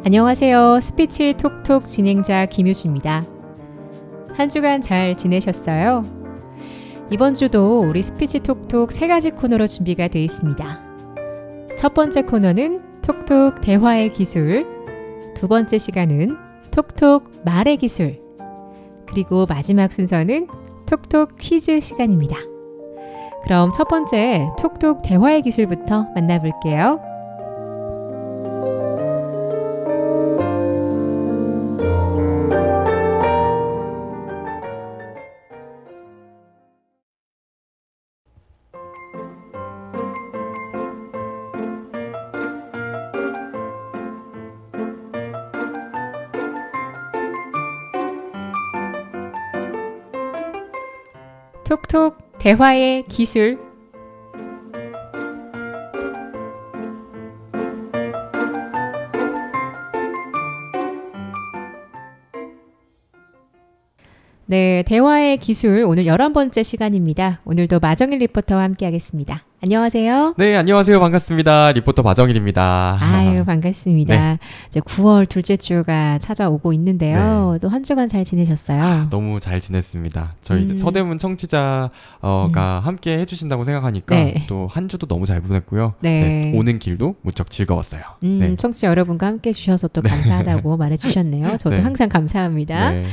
안녕하세요. 스피치 톡톡 진행자 김효주입니다. 한 주간 잘 지내셨어요? 이번 주도 우리 스피치 톡톡 3가지 코너로 준비가 되어 있습니다. 첫 번째 코너는 톡톡 대화의 기술, 두 번째 시간은 톡톡 말의 기술, 그리고 마지막 순서는 톡톡 퀴즈 시간입니다. 그럼 첫 번째 톡톡 대화의 기술부터 만나볼게요. 톡톡 대화의 기술. 네, 대화의 기술 오늘 11번째 시간입니다. 오늘도 마정일 리포터와 함께 하겠습니다. 안녕하세요. 네, 안녕하세요. 반갑습니다. 리포터 마정일입니다. 아유, 반갑습니다. 네. 이제 9월 둘째 주가 찾아오고 있는데요. 네. 또 한 주간 잘 지내셨어요? 너무 잘 지냈습니다. 저희 이제 서대문 청취자가 함께 해주신다고 생각하니까 네. 또 한 주도 너무 잘 보냈고요. 네. 오는 길도 무척 즐거웠어요. 네. 청취자 여러분과 함께 해주셔서 또 감사하다고 말해주셨네요. 저도 네. 항상 감사합니다. 네.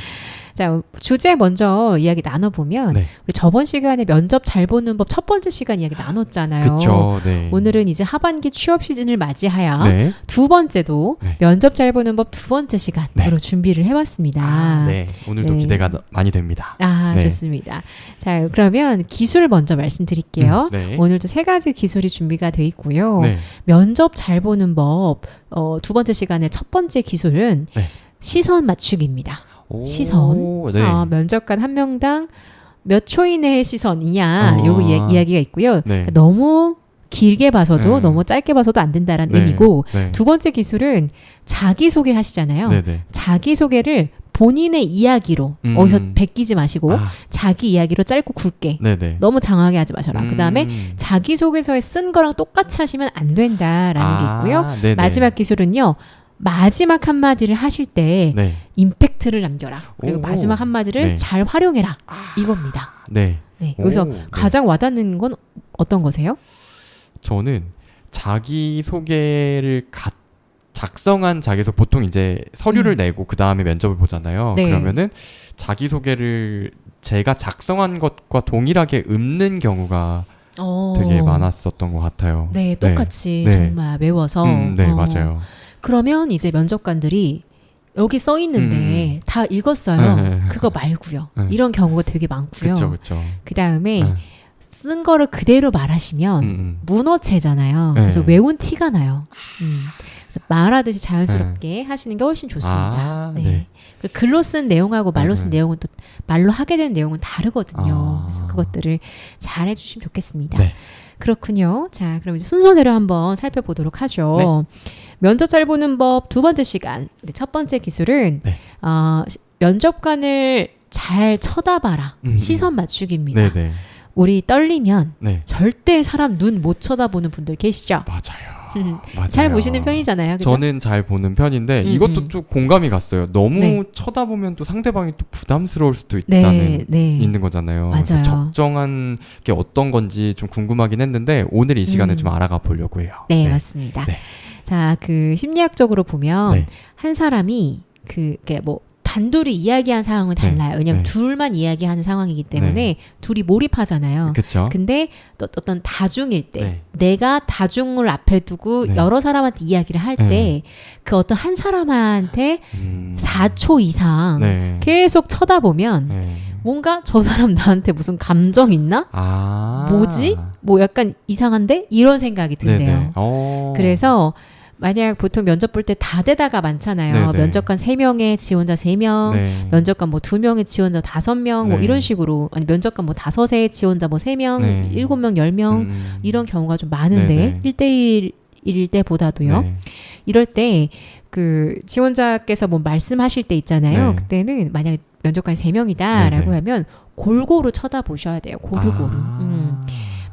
자, 주제 먼저 이야기 나눠보면 네. 우리 저번 시간에 면접 잘 보는 법 첫 번째 시간 이야기 나눴잖아요. 그쵸. 네. 오늘은 이제 하반기 취업 시즌을 맞이하여 네. 두 번째도 네. 면접 잘 보는 법 두 번째 시간으로 네. 준비를 해봤습니다. 네. 오늘도 네. 기대가 많이 됩니다. 네. 좋습니다. 자, 그러면 기술 먼저 말씀드릴게요. 네. 오늘도 3가지 기술이 준비가 돼 있고요. 네. 면접 잘 보는 법 두 번째 시간의 첫 번째 기술은 네. 시선 맞추기입니다. 오, 시선. 네. 면접관 한 명당 몇 초 이내의 시선이냐, 요거 이야기가 있고요. 네. 그러니까 너무 길게 봐서도 너무 짧게 봐서도 안 된다라는 네. 의미고, 네. 두 번째 기술은 자기소개 하시잖아요. 네. 네. 자기소개를 본인의 이야기로 어디서 베끼지 마시고 자기 이야기로 짧고 굵게, 네. 네. 너무 장하게 하지 마셔라. 그 다음에 자기소개서에 쓴 거랑 똑같이 하시면 안 된다라는 게 있고요. 네네. 마지막 기술은요, 마지막 한마디를 하실 때 네. 임팩트를 남겨라. 그리고 오. 마지막 한마디를 네. 잘 활용해라. 이겁니다. 네. 네, 여기서 오, 네. 가장 와닿는 건 어떤 거세요? 저는 자기소개를 작성한 자기소개, 보통 이제 서류를 내고 그 다음에 면접을 보잖아요. 네. 그러면은 자기소개를 제가 작성한 것과 동일하게 읊는 경우가 되게 많았었던 것 같아요. 네, 똑같이 네. 정말 외워서. 네, 맞아요. 그러면 이제 면접관들이 여기 써 있는데 다 읽었어요. 네. 그거 말고요. 네. 이런 경우가 되게 많고요. 그쵸. 그 다음에 네. 쓴 거를 그대로 말하시면 문어체잖아요. 네. 그래서 외운 티가 나요. 그래서 말하듯이 자연스럽게 하시는 게 훨씬 좋습니다. 네. 그리고 글로 쓴 내용하고 말로 쓴 네. 내용은 또 말로 하게 된 내용은 다르거든요. 그래서 그것들을 잘 해주시면 좋겠습니다. 네. 그렇군요. 자, 그럼 이제 순서대로 한번 살펴보도록 하죠. 면접 잘 보는 법 두 번째 시간. 우리 첫 번째 기술은 면접관을 잘 쳐다봐라. 시선 맞추기입니다. 네. 우리 떨리면 네. 절대 사람 눈 못 쳐다보는 분들 계시죠? 맞아요. 잘 보시는 편이잖아요. 그죠? 저는 잘 보는 편인데 이것도 좀 공감이 갔어요. 너무 쳐다보면 또 상대방이 또 부담스러울 수도 있다는 있는 거잖아요. 맞아요. 그래서 적정한 게 어떤 건지 좀 궁금하긴 했는데 오늘 이 시간에 좀 알아가 보려고 해요. 네, 맞습니다. 네. 자, 그 심리학적으로 보면 한 사람이 그게 뭐 단둘이 이야기한 상황은 달라요. 왜냐하면 둘만 이야기하는 상황이기 때문에 둘이 몰입하잖아요. 그쵸? 근데 또 어떤 다중일 때 내가 다중을 앞에 두고 여러 사람한테 이야기를 할 때 그 어떤 한 사람한테 4초 이상 계속 쳐다보면 뭔가 저 사람 나한테 무슨 감정 있나? 뭐지? 뭐 약간 이상한데? 이런 생각이 든대요. 그래서 만약 보통 면접 볼 때 다대다가 많잖아요. 네네. 면접관 3명에 지원자 3명, 면접관 뭐 2명에 지원자 5명, 뭐 이런 식으로, 아니 면접관 뭐 5에 지원자 뭐 3명, 7명, 10명, 이런 경우가 좀 많은데, 1대1일 때보다도요. 이럴 때, 그 지원자께서 뭐 말씀하실 때 있잖아요. 그때는 만약 면접관이 3명이다라고 하면 골고루 쳐다보셔야 돼요. 골고루.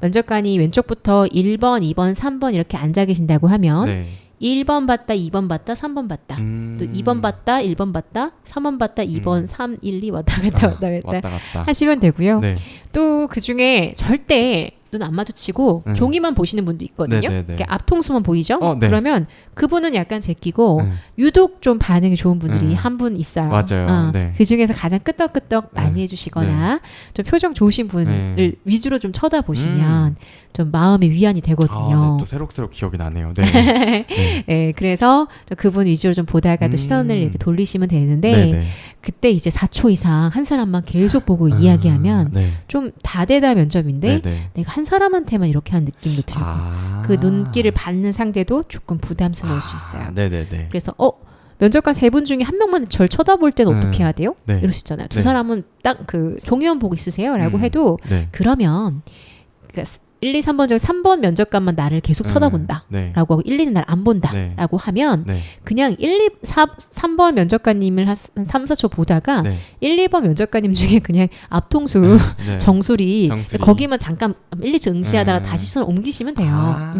면접관이 왼쪽부터 1번, 2번, 3번 이렇게 앉아 계신다고 하면 1번 봤다, 2번 봤다, 3번 봤다. 또 2번 봤다, 1번 봤다, 3번 봤다, 2번, 3, 1, 2 왔다 갔다 왔다 갔다 하시면 되고요. 네. 또 그중에 절대 눈 안 마주치고 종이만 보시는 분도 있거든요. 이렇게 앞통수만 보이죠? 네. 그러면 그분은 약간 제끼고 유독 좀 반응이 좋은 분들이 한 분 있어요. 맞아요. 네. 그중에서 가장 끄떡끄떡 많이 해주시거나 좀 표정 좋으신 분을 위주로 좀 쳐다보시면 좀 마음의 위안이 되거든요. 네, 또 새록새록 기억이 나네요. 네. 네, 그래서 그분 위주로 좀 보다가 또 시선을 이렇게 돌리시면 되는데 네네. 그때 이제 4초 이상 한 사람만 계속 보고 이야기하면 좀 다대다 면접인데 네네. 내가 한 사람한테만 이렇게 한 느낌도 들고 그 눈길을 받는 상대도 조금 부담스러울 수 있어요. 네네네. 그래서 면접관 3분 중에 한 명만 절 쳐다볼 때는 어떻게 해야 돼요? 네. 이럴 수 있잖아요. 두 네. 사람은 딱 그 종이만 보고 있으세요? 라고 해도 네. 그러면 그러니까 1, 2, 3번 중에 3번 면접관만 나를 계속 쳐다본다 네. 라고 하고 1, 2는 날 안 본다 네. 라고 하면 네. 그냥 3번 면접관님을 한 3, 4초 보다가 네. 1, 2번 면접관님 중에 그냥 앞통수 네. 정수리 거기만 잠깐 1, 2초 응시하다가 네. 다시 손 옮기시면 돼요.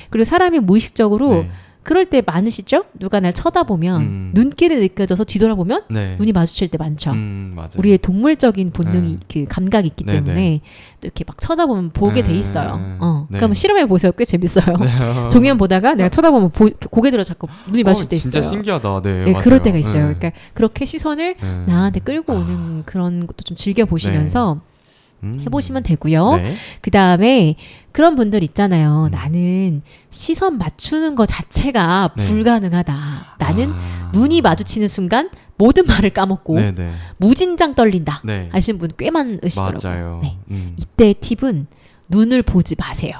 그리고 사람이 무의식적으로 네. 그럴 때 많으시죠? 누가 날 쳐다보면 눈길이 느껴져서 뒤돌아보면 네. 눈이 마주칠 때 많죠. 맞아요. 우리의 동물적인 본능이 그 감각이 있기 네네. 때문에 또 이렇게 막 쳐다보면 보게 돼 있어요. 네. 그러면 실험해 보세요. 꽤 재밌어요. 종이만 보다가 내가 쳐다보면 고개 들어 자꾸 눈이 마주칠 때 있어요. 진짜 신기하다. 네, 네, 맞아요. 그럴 때가 있어요. 그러니까 그렇게 시선을 네. 나한테 끌고 오는 그런 것도 좀 즐겨 보시면서 해보시면 되고요. 네. 그 다음에 그런 분들 있잖아요. 나는 시선 맞추는 것 자체가 네. 불가능하다. 나는 눈이 마주치는 순간 모든 말을 까먹고 네네. 무진장 떨린다. 네. 하시는 분 꽤 많으시더라고요. 맞아요. 네. 이때의 팁은 눈을 보지 마세요.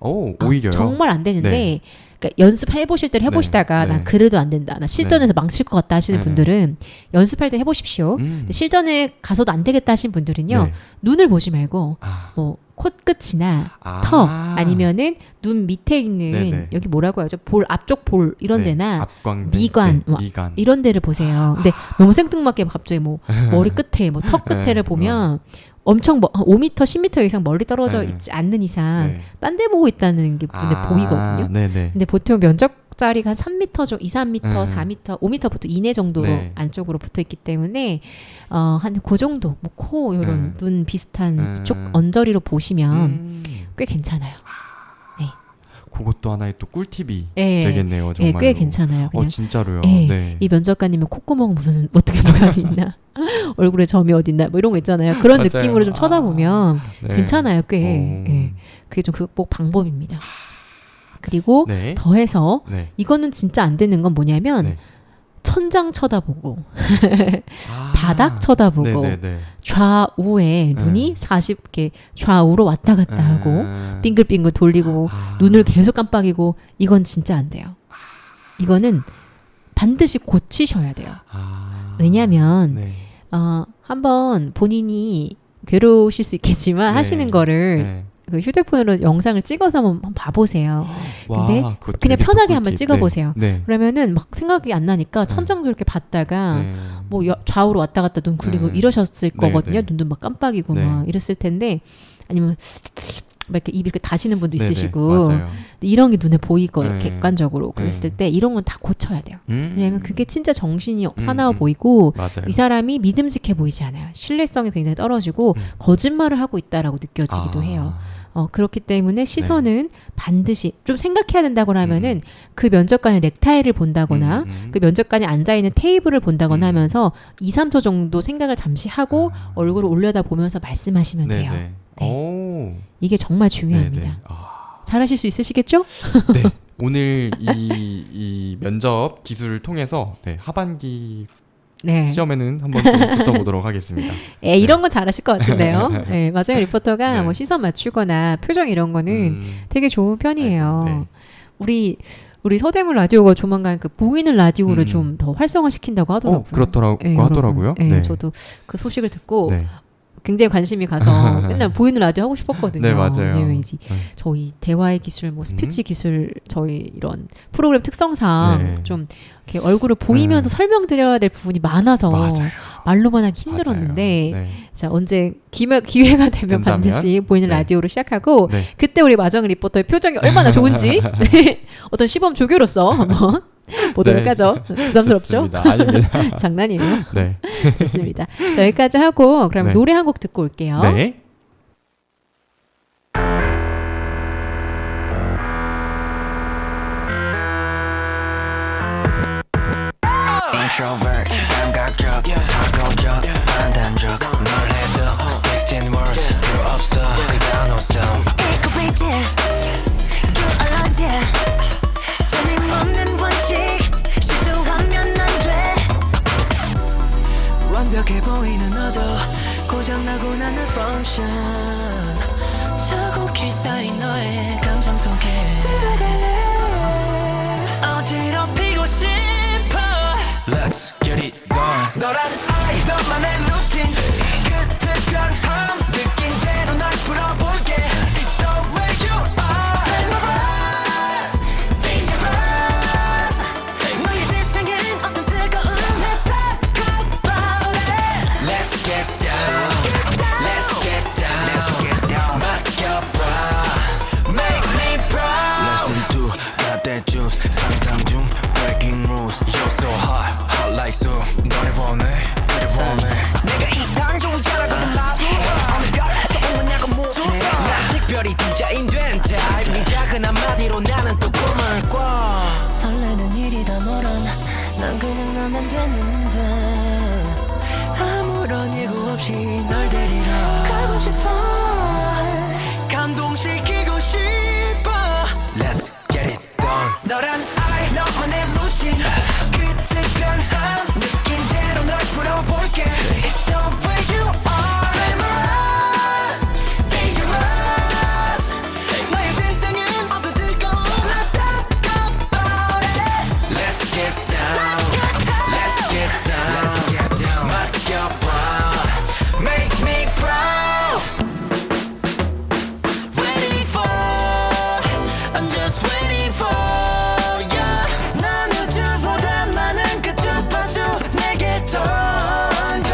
오히려요. 정말 안 되는데 네. 그러니까 연습해 보실 때를 해보시다가 네. 난 그래도 안 된다. 나 실전에서 망칠 것 같다 하시는 네. 분들은 연습할 때 해보십시오. 근데 실전에 가서도 안 되겠다 하시는 분들은요. 네. 눈을 보지 말고 뭐 코끝이나 턱 아니면은 눈 밑에 있는 네네. 여기 뭐라고 하죠? 볼 앞쪽 볼 이런 네. 데나 앞광대. 미관, 네. 미관. 이런 데를 보세요. 근데 너무 생뚱맞게 갑자기 뭐 머리 끝에 뭐 턱 끝에를 보면 엄청 5m, 10m 이상 멀리 떨어져 네. 있지 않는 이상 네. 딴 데 보고 있다는 게 눈에 보이거든요. 네네. 근데 보통 면적자리가 한 3m 정도, 2, 3m, 4m, 5m 보통 이내 정도로 네. 안쪽으로 붙어 있기 때문에 한 그 정도, 뭐 코 이런 눈 비슷한 쪽 언저리로 보시면 꽤 괜찮아요. 네. 그것도 하나의 또 꿀팁이 네. 되겠네요. 네, 정말. 꽤 괜찮아요. 그냥 진짜로요. 네. 네. 이 면접관님은 콧구멍 무슨 어떻게 모양이 있나, 얼굴에 점이 어디 있나, 뭐 이런 거 있잖아요. 그런 맞아요. 느낌으로 좀 쳐다보면 네. 괜찮아요. 꽤. 네. 그게 좀 극복 방법입니다. 그리고 네. 더해서 네. 이거는 진짜 안 되는 건 뭐냐면 네. 천장 쳐다보고 바닥 쳐다보고 네네네. 좌우에 눈이 40개 좌우로 왔다 갔다 하고 빙글빙글 돌리고 눈을 계속 깜빡이고 이건 진짜 안 돼요. 이거는 반드시 고치셔야 돼요. 왜냐하면 네. 한번 본인이 괴로우실 수 있겠지만 네. 하시는 거를 네. 그 휴대폰으로 영상을 찍어서 한번 봐보세요. 근데 그거 그냥 되게 편하게 꿀팁. 한번 찍어보세요. 네. 그러면은 막 생각이 안 나니까 천장도 이렇게 봤다가 네. 뭐 좌우로 왔다 갔다 눈 굴리고 네. 이러셨을 네, 거거든요. 네. 눈도 막 깜빡이고 네. 막 이랬을 텐데, 아니면 막 이렇게 입 이렇게 다시는 분도 네네. 있으시고 맞아요. 이런 게 눈에 보이고 네. 객관적으로 그랬을 때 이런 건 다 고쳐야 돼요. 왜냐하면 그게 진짜 정신이 사나워 보이고 맞아요. 이 사람이 믿음직해 보이지 않아요. 신뢰성이 굉장히 떨어지고 거짓말을 하고 있다라고 느껴지기도 해요. 그렇기 때문에 시선은 반드시 좀 생각해야 된다고 하면은 그 면접관의 넥타이를 본다거나 그 면접관이 앉아있는 테이블을 본다거나 하면서 2, 3초 정도 생각을 잠시 하고 얼굴을 올려다 보면서 말씀하시면 돼요. 네네. 네. 오. 이게 정말 중요합니다. 네네. 잘하실 수 있으시겠죠? 네. 오늘 이 면접 기술을 통해서 하반기 네. 시험에는 한번 좀 붙어보도록 하겠습니다. 이런 건 잘하실 것 같은데요. 네, 마정현 리포터가 네. 뭐 시선 맞추거나 표정 이런 거는 되게 좋은 편이에요. 네. 우리 서대문 라디오가 조만간 그 보이는 라디오를 좀 더 활성화시킨다고 하더라고요. 그렇더라고요. 네, 하더라고요. 네, 네. 저도 그 소식을 듣고 네. 굉장히 관심이 가서 맨날 보이는 라디오 하고 싶었거든요. 네, 맞아요. 왜냐면 이제 저희 대화의 기술, 뭐 스피치 기술, 저희 이런 프로그램 특성상 좀 이렇게 얼굴을 보이면서 설명드려야 될 부분이 많아서 말로만 하기 힘들었는데 자, 언제 기회가 되면 반드시 보이는 라디오로 시작하고 그때 우리 마정 리포터의 표정이 얼마나 좋은지 어떤 시범 조교로서 한번 보도록 하죠. 부담스럽죠? 아닙니다. 장난이에요. 네. 좋습니다. 자, 여기까지 하고 그럼 노래 한 곡 듣고 올게요. 네. Introvert, 감각적, 사고적, 판단적 널 해서 16 words 필요 없어 cause I know some 에코베이지 큐얼런지 틀림없는 원칙 실수하면 안돼 완벽해 보이는 너도 고장나고 나는 function 차곡히 쌓인 너의 감정 속에 들어갈래 어지럽히고 싶어 Let's get it done 너란 아이 너만의 루틴 그 특별함 느낀 대로 날 풀어볼게 It's the way you are Glamorous, dangerous 너의 세상엔 어떤 뜨거운 Let's talk about it Let's get down Let's get down Let's get down 맡겨봐 Make me proud Listen to got that juice 상상 중 breaking rules You're so hot hot like soup 너를 보내 그래 보내 내가 이상적이잖아 나도 어느 별에서 오는 야구 무대 난 특별히 디자인된 타입 네 작은 한마디로 나는 또 꿈을 꿔 설레는 일이 다 너란 난 그냥 나면 됐는데 아무런 예고 없이 널 데리러 가고 싶어 감동시키고 싶어 Let's get it done 너란 아이 너만의 루틴 그 특별함 느낀 대로 널 풀어볼게 It's the way you are Glamorous, dangerous 너의 세상엔 어떤 뜨거운 Let's talk about it Let's get down Let's get down Let's get down 맡겨봐 Make me proud Ready for I'm just waiting for yeah 난 우주보다 많은 그 주파수 내게 던져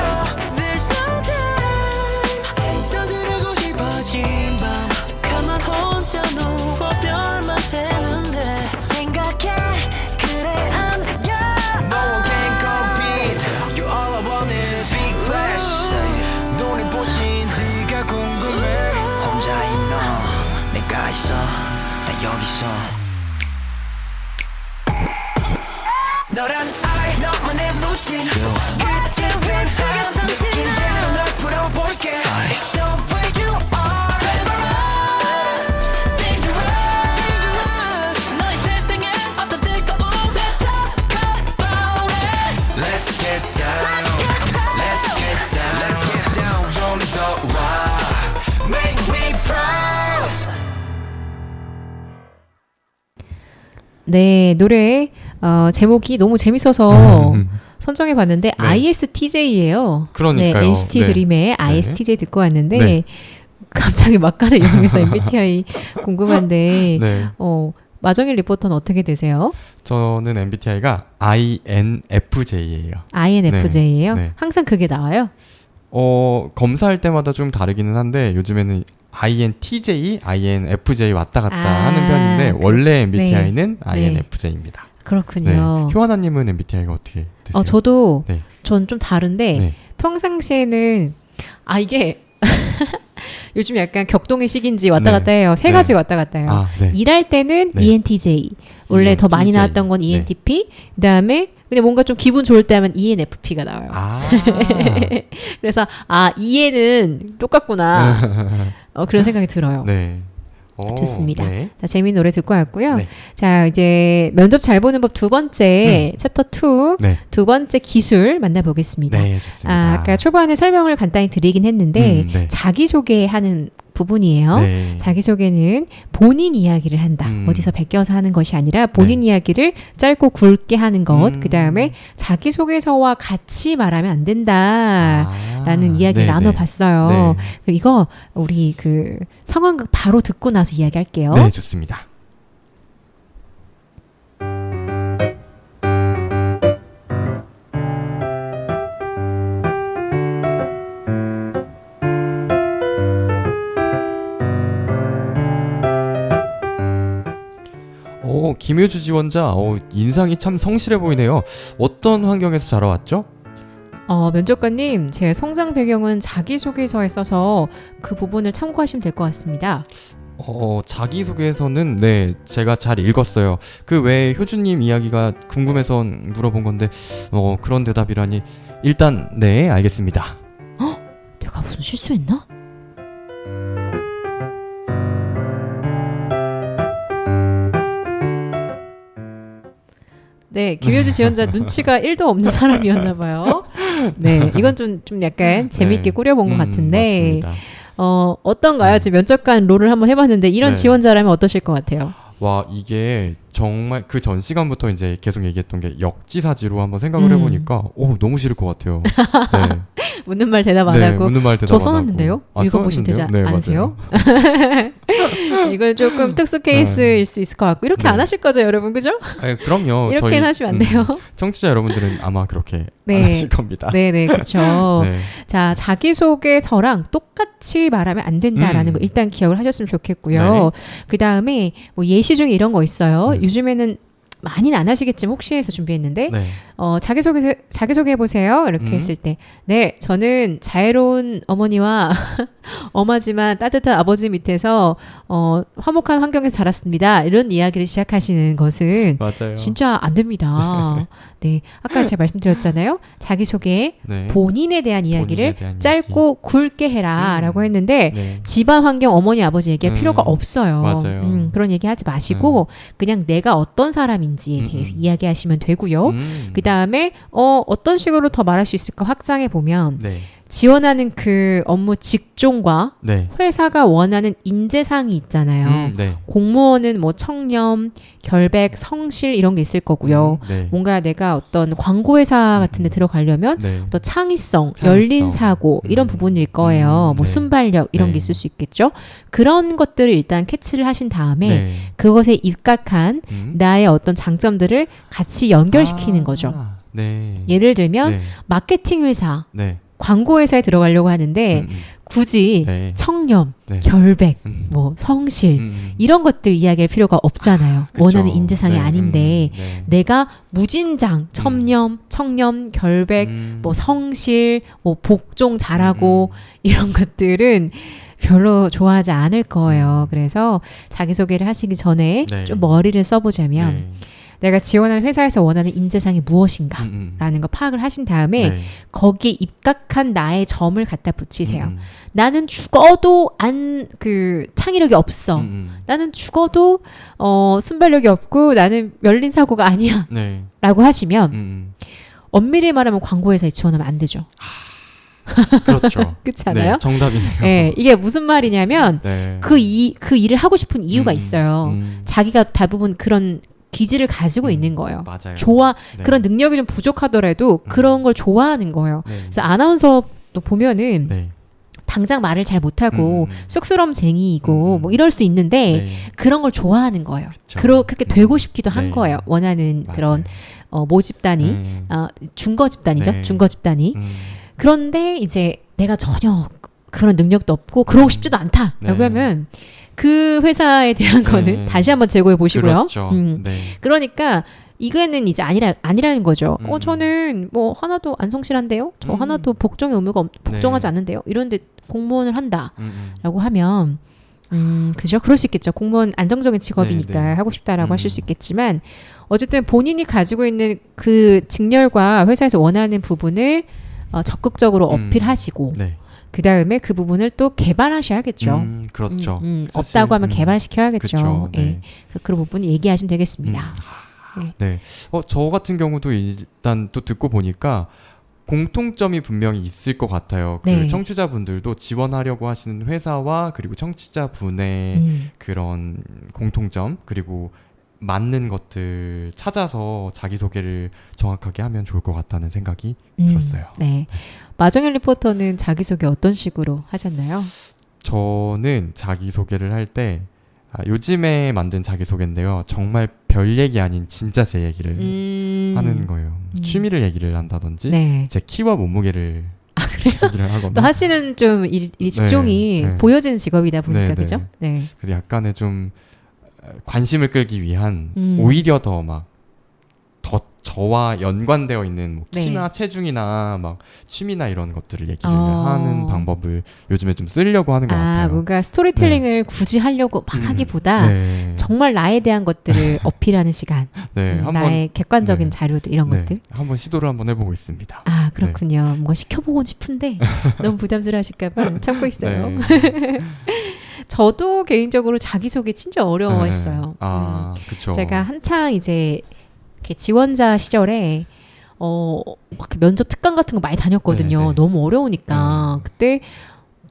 There's no time 서두르고 싶어진 밤 가만 혼자 누워 별만 새는데 생각해 그래 I'm young No one can compete You're all I want is big flash 눈이 부신 네가 궁금해 혼자인 너 내가 있어 나 여기 있어 너란 아이 너만의 루틴 그 특별함 느낀 대로 널 풀어볼게 It's the way you are Glamorous, dangerous 너의 세상엔 어떤 뜨거운 Let's talk about it Let's get down Let's get down Let's get down 좀 더 와 Make me proud 네, 노래 제목이 너무 재밌어서 선정해봤는데 ISTJ예요. 그러니까요. 네, NCT 네. 드림의 ISTJ 듣고 왔는데 네. 갑자기 막간을 이용해서 MBTI 궁금한데 네. 마정일 리포터는 어떻게 되세요? 저는 MBTI가 INFJ예요. INFJ예요? 네. 항상 그게 나와요? 검사할 때마다 좀 다르기는 한데 요즘에는 INTJ, INFJ 왔다 갔다 하는 편인데 원래 MBTI는 INFJ입니다. 그렇군요. 네. 효하나님은 MBTI가 어떻게 되세요? 저도 네. 전 좀 다른데 네. 평상시에는 이게 요즘 약간 격동의 시기인지 왔다 갔다 해요. 세 가지 왔다 갔다 해요. 네. 일할 때는 네. ENTJ. 원래 더 많이 ENTJ. 나왔던 건 ENTP. 그다음에 그냥 뭔가 좀 기분 좋을 때 하면 ENFP가 나와요. 그래서 EN은 똑같구나. 그런 생각이 들어요. 네. 좋습니다. 네. 자, 재미있는 노래 듣고 왔고요. 네. 자, 이제 면접 잘 보는 법 두 번째 챕터 2 네. 두 번째 기술 만나보겠습니다. 네, 좋습니다. 아까 초반에 설명을 간단히 드리긴 했는데 네. 자기소개하는 부분이에요. 네. 자기소개는 본인 이야기를 한다. 어디서 베껴서 하는 것이 아니라 본인 이야기를 짧고 굵게 하는 것. 그 다음에 자기소개서와 같이 말하면 안 된다라는 이야기를 나눠봤어요. 네. 이거 우리 그 상황극 바로 듣고 나서 이야기할게요. 네, 좋습니다. 김효주 지원자, 인상이 참 성실해 보이네요. 어떤 환경에서 자라왔죠? 면접관님, 제 성장 배경은 자기소개서에 써서 그 부분을 참고하시면 될 것 같습니다. 자기소개서는 네, 제가 잘 읽었어요. 그 외에 효주님 이야기가 궁금해서 물어본 건데, 그런 대답이라니. 일단, 네, 알겠습니다. 내가 무슨 실수했나? 네, 김효주 지원자 눈치가 1도 없는 사람이었나 봐요. 네, 이건 좀 약간 재밌게 꾸려본 것 같은데 맞습니다. 어떤가요? 지금 면접관 롤을 한번 해봤는데 이런 네. 지원자라면 어떠실 것 같아요? 와, 이게 정말 그 전 시간부터 이제 계속 얘기했던 게 역지사지로 한번 생각을 해보니까 너무 싫을 것 같아요. 네. 묻는 말 대답 안 네, 하고 묻는 말 대답 저 안 하고. 써놨는데요? 읽어보시면 되지 써놨는데요? 네, 않으세요? 이건 조금 특수 네. 케이스일 수 있을 것 같고 이렇게 네. 안 하실 거죠, 여러분? 그죠? 그럼요. 이렇게는 하시면 안 돼요. 청취자 여러분들은 아마 그렇게 네. 안 하실 겁니다. 네네, 그렇죠. 네. 자, 자기소개서랑 똑같이 말하면 안 된다라는 거 일단 기억을 하셨으면 좋겠고요. 네. 그 다음에 뭐 예시 중에 이런 거 있어요. 요즘에는 많이는 안 하시겠지만 혹시 해서 준비했는데 네. 자기소개해보세요 이렇게 했을 때 네, 저는 자애로운 어머니와 엄하지만 따뜻한 아버지 밑에서 화목한 환경에서 자랐습니다. 이런 이야기를 시작하시는 것은 맞아요. 진짜 안 됩니다. 네, 아까 제가 말씀드렸잖아요. 자기소개 네. 본인에 대한 이야기를 본인에 대한 짧고 굵게 해라 라고 했는데 네. 집안 환경 어머니 아버지 얘기할 필요가 없어요. 맞아요. 그런 얘기 하지 마시고 그냥 내가 어떤 사람인지에 대해서 이야기하시면 되고요. 그 다음에 어떤 식으로 더 말할 수 있을까 확장해 보면 네. 지원하는 그 업무 직종과 네. 회사가 원하는 인재상이 있잖아요. 네. 공무원은 뭐 청렴, 결백, 성실 이런 게 있을 거고요. 네. 뭔가 내가 어떤 광고회사 같은 데 들어가려면 네. 또 창의성, 창의성. 열린 사고 이런 부분일 거예요. 뭐 네. 순발력 이런 네. 게 있을 수 있겠죠. 그런 것들을 일단 캐치를 하신 다음에 네. 그것에 입각한 나의 어떤 장점들을 같이 연결시키는 아, 거죠. 네. 예를 들면 네. 마케팅 회사, 네. 광고 회사에 들어가려고 하는데 굳이 네. 청렴, 네. 결백, 뭐 성실 이런 것들 이야기할 필요가 없잖아요. 그쵸. 원하는 인재상이 네. 아닌데 네. 내가 무진장 청렴, 결백, 뭐 성실, 뭐 복종 잘하고 이런 것들은 별로 좋아하지 않을 거예요. 그래서 자기소개를 하시기 전에 네. 좀 머리를 써보자면 네. 내가 지원하는 회사에서 원하는 인재상이 무엇인가 라는 거 파악을 하신 다음에 네. 거기에 입각한 나의 점을 갖다 붙이세요. 나는 죽어도 창의력이 없어. 나는 죽어도 순발력이 없고 나는 열린 사고가 아니야 네. 라고 하시면 엄밀히 말하면 광고회사에 지원하면 안 되죠. 그렇죠. 그렇지 않아요? 네, 정답이네요. 네, 이게 무슨 말이냐면 네. 그 일을 하고 싶은 이유가 있어요. 자기가 대부분 그런 기질을 가지고 있는 거예요. 맞아요. 네. 그런 능력이 좀 부족하더라도 그런 걸 좋아하는 거예요. 네. 그래서 아나운서도 보면은 네. 당장 말을 잘 못하고 쑥스럼쟁이이고 뭐 이럴 수 있는데 네. 그런 걸 좋아하는 거예요. 그쵸. 그렇게 되고 싶기도 한 네. 거예요. 원하는 맞아요. 그런 모집단이 중거 집단이죠. 네. 중거 집단이. 그런데 이제 내가 전혀 그런 능력도 없고 그러고 싶지도 않다라고 네. 하면 그 회사에 대한 네. 거는 다시 한번 재고해 보시고요. 그렇죠. 네. 그러니까 이거는 이제 아니라는 거죠. 저는 뭐 하나도 안 성실한데요. 저 하나도 복종의 의무가 복종하지 네. 않는데요. 이런데 공무원을 한다라고 하면 그죠? 그럴 수 있겠죠. 공무원 안정적인 직업이니까 네, 네. 하고 싶다라고 하실 수 있겠지만 어쨌든 본인이 가지고 있는 그 직렬과 회사에서 원하는 부분을 적극적으로 어필하시고 네. 그 다음에 그 부분을 또 개발하셔야겠죠. 그렇죠. 사실, 없다고 하면 개발시켜야겠죠. 그쵸, 예. 네. 그래서 그런 부분 얘기하시면 되겠습니다. 네. 저 같은 경우도 일단 또 듣고 보니까 공통점이 분명히 있을 것 같아요. 그 네. 청취자분들도 지원하려고 하시는 회사와 그리고 청취자분의 그런 공통점 그리고 맞는 것들 찾아서 자기소개를 정확하게 하면 좋을 것 같다는 생각이 들었어요. 네. 마정현 리포터는 자기소개 어떤 식으로 하셨나요? 저는 자기소개를 할 때 요즘에 만든 자기소개인데요. 정말 별 얘기 아닌 진짜 제 얘기를 하는 거예요. 취미를 얘기를 한다든지 네. 제 키와 몸무게를 얘기를 하거나 또 하시는 좀 일 직종이 네. 보여지는 직업이다 보니까 네, 그죠? 네. 그래서 약간의 좀 관심을 끌기 위한 오히려 더 막 더 저와 연관되어 있는 뭐 키나 네. 체중이나 막 취미나 이런 것들을 얘기를 어. 하는 방법을 요즘에 좀 쓰려고 하는 것 같아요. 뭔가 스토리텔링을 굳이 하려고 막 하기보다 네. 정말 나에 대한 것들을 어필하는 시간. 네, 한번 나의 객관적인 네. 자료들 이런 네, 것들. 한번 시도를 한번 해보고 있습니다. 아 그렇군요. 뭔가 시켜보고 싶은데 너무 부담스러우실까봐 참고 있어요. 네. 저도 개인적으로 자기소개 진짜 어려워했어요. 아, 그쵸. 제가 한창 이제 이렇게 지원자 시절에 막 면접 특강 같은 거 많이 다녔거든요. 네, 네. 너무 어려우니까 그때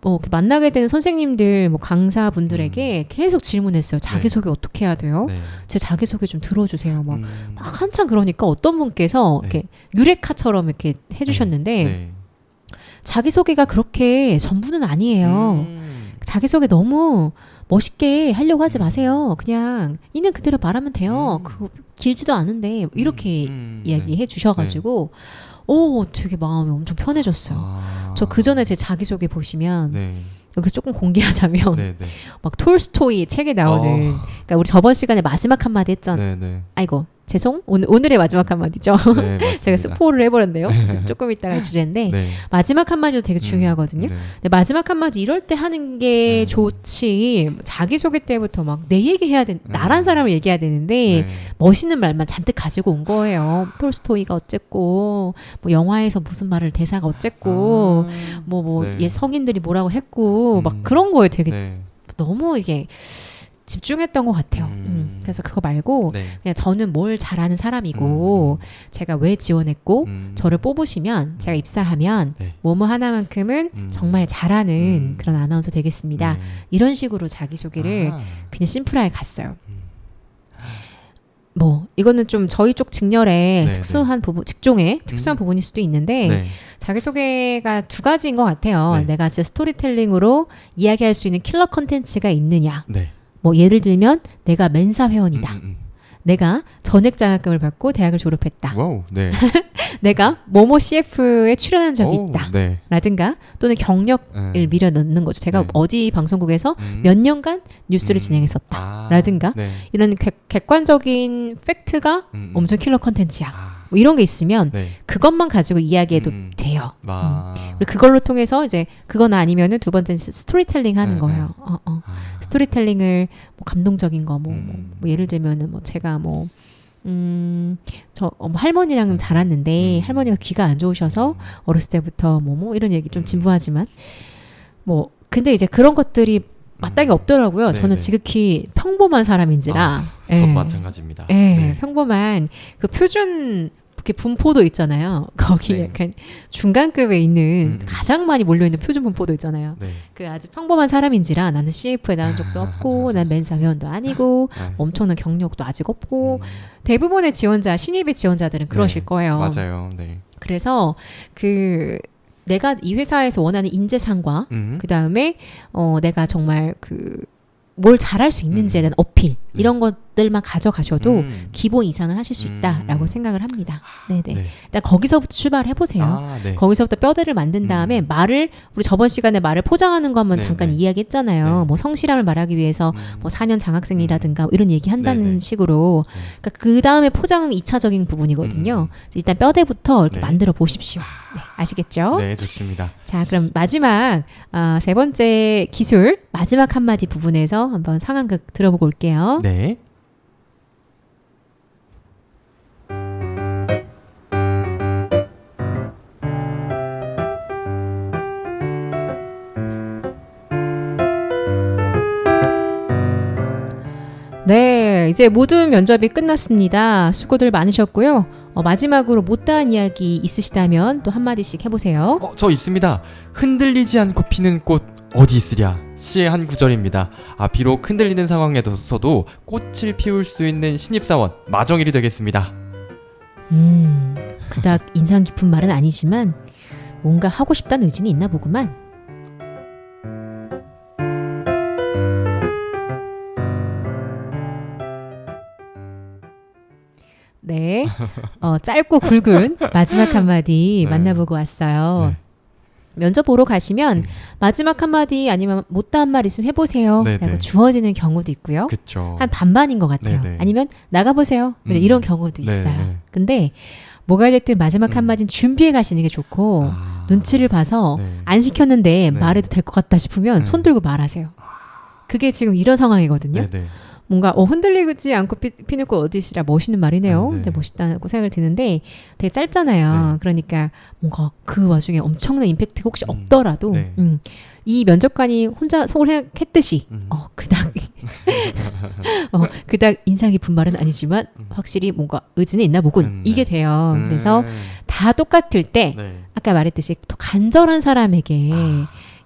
이렇게 만나게 되는 선생님들, 뭐 강사분들에게 계속 질문했어요. 자기소개 어떻게 해야 돼요? 네. 제 자기소개 좀 들어주세요. 막 한참 그러니까 어떤 분께서 네. 이렇게 유레카처럼 이렇게 해주셨는데 네. 자기소개가 그렇게 전부는 아니에요. 자기소개 너무 멋있게 하려고 하지 마세요. 그냥 있는 그대로 말하면 돼요. 그거 길지도 않은데 이렇게 이야기해 주셔가지고 되게 마음이 엄청 편해졌어요. 저 그 전에 제 자기소개 보시면 네. 여기 조금 공개하자면 네, 네. 막 톨스토이 책에 나오는 그러니까 우리 저번 시간에 마지막 한마디 했잖아. 네, 네. 아이고 죄송 오늘의 마지막 한마디죠. 네, 맞습니다. 제가 스포를 해버렸네요. 조금 이따가 주제인데 네. 마지막 한마디도 되게 중요하거든요. 네. 근데 마지막 한마디 이럴 때 하는 게 좋지. 자기소개 때부터 막 내 얘기해야 나란 사람을 얘기해야 되는데 네. 멋있는 말만 잔뜩 가지고 온 거예요. 톨스토이가 어쨌고 뭐 영화에서 무슨 말을 대사가 어쨌고 네. 옛 성인들이 뭐라고 했고 막 음. 그런 거에 되게 네. 너무 이게 집중했던 것 같아요. 그래서 그거 말고 네. 그냥 저는 뭘 잘하는 사람이고 제가 왜 지원했고 저를 뽑으시면 제가 입사하면 네. 뭐뭐 하나만큼은 정말 잘하는 그런 아나운서 되겠습니다. 네. 이런 식으로 자기소개를 그냥 심플하게 갔어요. 뭐 이거는 좀 저희 쪽 직렬의 네, 특수한 부분, 직종의 특수한 부분일 수도 있는데 네. 자기소개가 두 가지인 것 같아요. 네. 내가 진짜 스토리텔링으로 이야기할 수 있는 킬러 컨텐츠가 있느냐. 네. 뭐 예를 들면 내가 멘사 회원이다. 음. 내가 전액 장학금을 받고 대학을 졸업했다. 와우. 네. 내가 모모 CF에 출연한 적이 오, 있다. 네. 라든가 또는 경력을 밀어 넣는 거죠. 제가 네. 어디 방송국에서 몇 년간 뉴스를 진행했었다. 라든가 네. 이런 객관적인 팩트가 엄청 킬러 컨텐츠야. 뭐 이런 게 있으면 네. 그것만 가지고 이야기해도 돼요. 그리고 그걸로 통해서 이제 그거나 아니면은 두 번째는 스토리텔링 하는 거예요. 스토리텔링을 뭐 감동적인 거 뭐 예를 들면은 뭐 제가 뭐 저 할머니랑은 자랐는데 할머니가 귀가 안 좋으셔서 어렸을 때부터 뭐 이런 얘기 좀 진부하지만 뭐 근데 이제 그런 것들이 마땅히 없더라고요. 저는 지극히 평범한 사람인지라. 저도 마찬가지입니다. 예, 네. 평범한 그 표준 이렇게 분포도 있잖아요. 거기 네. 약간 중간급에 있는 가장 많이 몰려있는 표준 분포도 있잖아요. 네. 그 아주 평범한 사람인지라 나는 CF에 나온 적도 없고 난 멘사 회원도 아니고 네. 엄청난 경력도 아직 없고 대부분의 지원자, 신입의 지원자들은 그러실 네. 거예요. 맞아요. 네. 그래서 그 내가 이 회사에서 원하는 인재상과 그 다음에 내가 정말 뭘 잘할 수 있는지에 대한 어필 이런 것들만 가져가셔도 기본 이상은 하실 수 있다라고 생각을 합니다. 네네. 네. 일단 거기서부터 출발해 보세요. 네. 거기서부터 뼈대를 만든 다음에 말을 우리 저번 시간에 말을 포장하는 거 한번 네, 잠깐 네. 이야기했잖아요. 네. 뭐 성실함을 말하기 위해서 뭐 4년 장학생이라든가 뭐 이런 얘기 한다는 네, 네. 식으로 그러니까 그 다음에 포장은 2차적인 부분이거든요. 일단 뼈대부터 이렇게 네. 만들어 보십시오. 네, 아시겠죠? 네, 좋습니다. 자, 그럼 마지막 세 번째 기술 마지막 한마디 부분에서 한번 상황극 들어보고 올게요. 네. 네, 이제 모든 면접이 끝났습니다. 수고들 많으셨고요. 마지막으로 못다한 이야기 있으시다면 또 한마디씩 해보세요. 저 있습니다. 흔들리지 않고 피는 꽃 어디 있으랴. 시의 한 구절입니다. 비록 흔들리는 상황에서도 꽃을 피울 수 있는 신입사원 마정일이 되겠습니다. 그닥 인상 깊은 말은 아니지만 뭔가 하고 싶다는 의지는 있나 보구만. 네, 짧고 굵은 마지막 한마디 네. 만나보고 왔어요. 네. 면접 보러 가시면 마지막 한마디 아니면 못다한 말 있으면 해보세요 네, 라고 네. 주어지는 경우도 있고요. 그쵸. 한 반반인 것 같아요. 네, 네. 아니면 나가보세요 이런 경우도 네, 있어요. 네. 근데 뭐가 됐든 마지막 한마디는 준비해 가시는 게 좋고 눈치를 봐서 네. 안 시켰는데 네. 말해도 될 것 같다 싶으면 손 들고 말하세요. 그게 지금 이런 상황이거든요. 네, 네. 뭔가 흔들리지 않고 피는 꽃 어디시라 멋있는 말이네요. 네. 근데 멋있다고 생각을 드는데 되게 짧잖아요. 네. 그러니까 뭔가 그 와중에 엄청난 임팩트가 혹시 없더라도 네. 이 면접관이 혼자 속을 했듯이 그닥 인상 깊은 말은 아니지만 확실히 뭔가 의지는 있나 보군. 이게 돼요. 그래서 다 똑같을 때 네. 아까 말했듯이 더 간절한 사람에게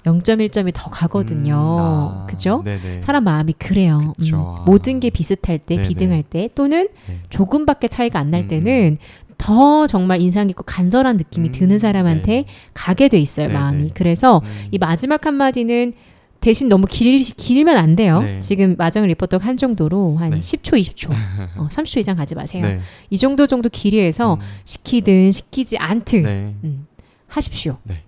0.1점이 더 가거든요. 그죠? 네네. 사람 마음이 그래요. 그쵸. 모든 게 비슷할 때, 네네. 비등할 때, 또는 네. 조금밖에 차이가 안 날 때는 더 정말 인상 깊고 간절한 느낌이 드는 사람한테 네. 가게 돼 있어요, 네네. 마음이. 그래서 이 마지막 한마디는 대신 너무 길면 안 돼요. 네. 지금 마정을 리포터가 한 정도로 한 네. 10초, 20초, 30초 이상 가지 마세요. 네. 이 정도 길이에서 시키든 시키지 않든 네. 하십시오. 네.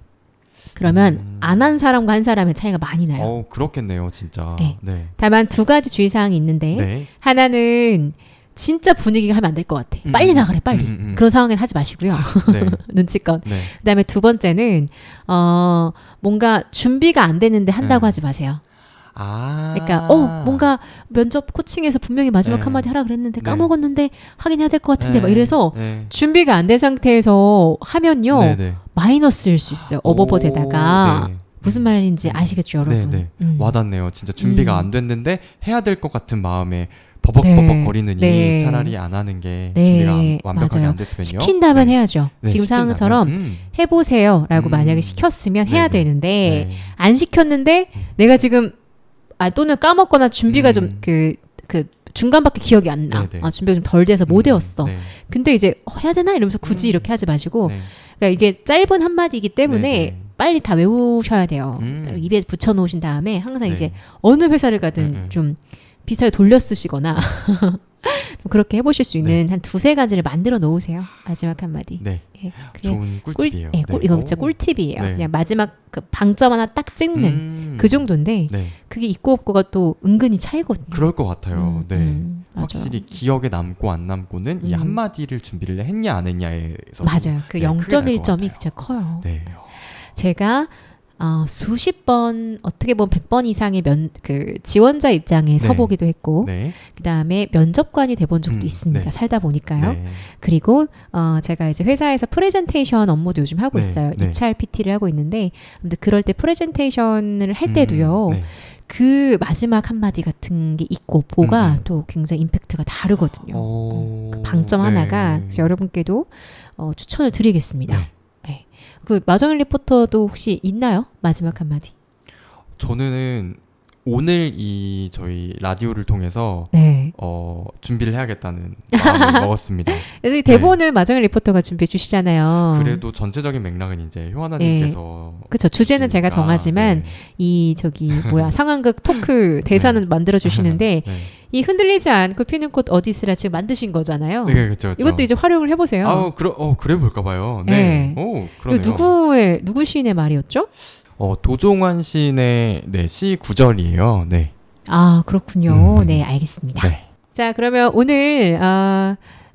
그러면 안 한 사람과 한 사람의 차이가 많이 나요. 그렇겠네요, 진짜. 네. 네. 다만 두 가지 주의사항이 있는데 네. 하나는 진짜 분위기가 하면 안 될 것 같아. 빨리 나가래, 빨리. 그런 상황엔 하지 마시고요. 네. 눈치껏. 네. 그다음에 두 번째는 뭔가 준비가 안 됐는데 한다고 네. 하지 마세요. 아. 그러니까 뭔가 면접 코칭에서 분명히 마지막 네. 한마디 하라 그랬는데 네. 까먹었는데 하긴 해야 될 것 같은데 네. 막 이래서 네. 준비가 안 된 상태에서 하면요 네, 네. 마이너스일 수 있어요. 어버버되다가 네. 무슨 말인지 아시겠죠, 여러분? 네, 네. 와닿네요. 진짜 준비가 안 됐는데 해야 될 것 같은 마음에 버벅버벅 네. 거리느니 네. 차라리 안 하는 게 네. 준비가 완벽하게 맞아요. 안 됐으면요. 시킨다면 네. 해야죠. 네, 지금 시킨다면. 상황처럼 해보세요라고 만약에 시켰으면 해야 네네. 되는데 네. 안 시켰는데 내가 지금 또는 까먹거나 준비가 좀 그 중간밖에 기억이 안 나. 네네. 준비가 좀 덜 돼서 못 외웠어. 네. 근데 이제 해야 되나 이러면서 굳이 이렇게 하지 마시고 네. 그러니까 이게 짧은 한마디이기 때문에 네네. 빨리 다 외우셔야 돼요. 입에 붙여놓으신 다음에 항상 네. 이제 어느 회사를 가든 좀 비슷하게 돌려 쓰시거나 그렇게 해보실 수 있는 한 두세 가지를 만들어 놓으세요. 마지막 한마디. 네. 예, 그게 좋은 꿀팁이에요. 네, 이거 진짜 꿀팁이에요. 네. 그냥 마지막 그 방점 하나 딱 찍는 그 정도인데 네. 그게 있고 없고가 또 은근히 차이거든요. 그럴 것 같아요. 네. 맞아요. 확실히 기억에 남고 안 남고는 이 한마디를 준비를 했냐 안 했냐에서 맞아요. 그 0.1점이 진짜 커요. 네. 제가 수십 번 어떻게 보면 100번 이상의 그 지원자 입장에 서보기도 했고 네. 그다음에 면접관이 돼본 적도 있습니다. 네. 살다 보니까요. 네. 그리고 제가 이제 회사에서 프레젠테이션 업무도 요즘 하고 네. 있어요. 네. HR PT를 하고 있는데 아무튼 그럴 때 프레젠테이션을 할 때도요. 네. 그 마지막 한마디 같은 게 있고 뭐가 또 굉장히 임팩트가 다르거든요. 그 방점 네. 하나가 그래서 여러분께도 추천을 드리겠습니다. 네. 네. 그 마정일 리포터도 혹시 있나요? 마지막 한마디. 저는 오늘 이 저희 라디오를 통해서 네. 준비를 해야겠다는 마음을 먹었습니다. 그래서 이 대본은 마정일 리포터가 준비해 주시잖아요. 그래도 전체적인 맥락은 이제 효하나님께서 그렇죠. 주제는 제가 정하지만 이 상황극 토크 대사는 만들어 주시는데 네. 이 흔들리지 않고 피는 꽃 어디 있으라 지금 만드신 거잖아요. 네, 그렇죠. 이것도 이제 활용을 해보세요. 그래 볼까 봐요. 네. 네. 오, 그러네요. 누구 시인의 말이었죠? 도종환 시인의 시 구절이에요. 네. 아, 그렇군요. 네, 알겠습니다. 네. 자, 그러면 오늘